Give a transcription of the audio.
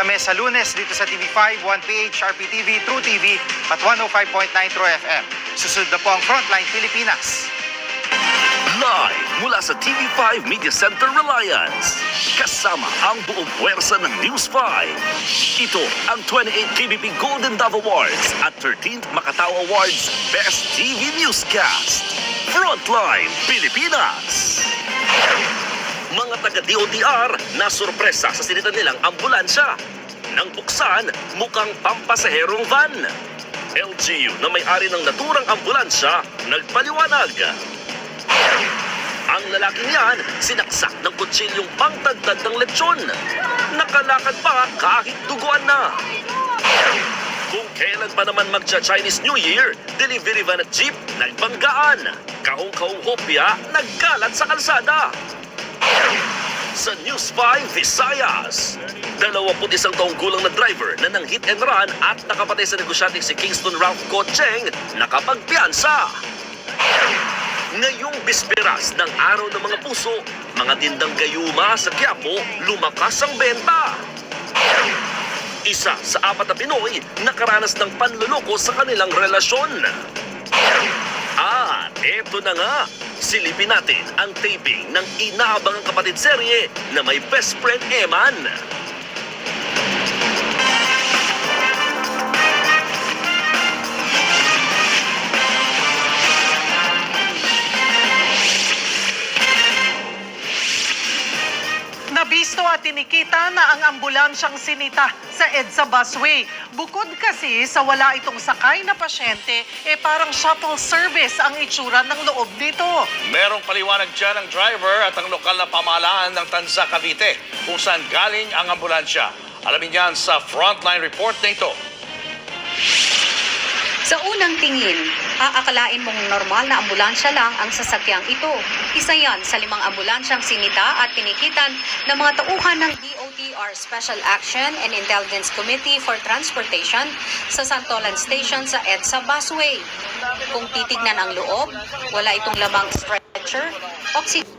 Kami sa Lunes dito sa TV5, 1PH, RPTV, True TV at 105.9 True FM. Susunod na po ang Frontline Pilipinas. Live mula sa TV5 Media Center Reliance. Kasama ang buong puwersa ng News 5. Ito ang 28th KBP Golden Dove Awards at 13th Macatao Awards Best TV Newscast. Frontline Pilipinas. Mga taga-DOTR na sorpresa sa sinitan nilang ambulansya. Nang buksan, mukhang pampasaherong van. LGU na may-ari ng naturang ambulansya nagpaliwanag. Ang lalaking yan, sinaksak ng kutsilyong pangtagtad ng lechon. Nakalakad pa kahit duguan na. Kung kailan pa naman magcha-Chinese New Year, delivery van at jeep nagbanggaan. Kahong-kahong hopya nagkalat sa kalsada. Sa News 5 Visayas, 21 taong gulang na driver na nang hit and run at nakapatay sa negosyanteng si Kingston Ralph Cocheng nakapagpiyansa. Ngayong bisperas ng Araw ng Mga Puso, mga tindang gayuma sa Quiapo, lumakas ang benta. Isa sa 4 na Pinoy nakaranas ng panluloko sa kanilang relasyon. At eto na nga, silipin natin ang taping ng inaabangang kapatid serye na may best friend Eman. Nabisto at tinikita na ang ambulansyang sinita sa EDSA busway. Bukod kasi sa wala itong sakay na pasyente, parang shuttle service ang itsura ng loob nito. Merong paliwanag dyan ang driver at ang lokal na pamahalaan ng Tanza, Cavite kung saan galing ang ambulansya. Alamin yan sa Frontline Report na ito. Sa unang tingin, aakalain mong normal na ambulansya lang ang sasakyang ito. Isa yan sa 5 ambulansyang sinita at tinikitan ng mga tauhan ng DOTR Special Action and Intelligence Committee for Transportation sa Santolan Station sa EDSA busway. Kung titignan ang loob, wala itong lamang stretcher, oxygen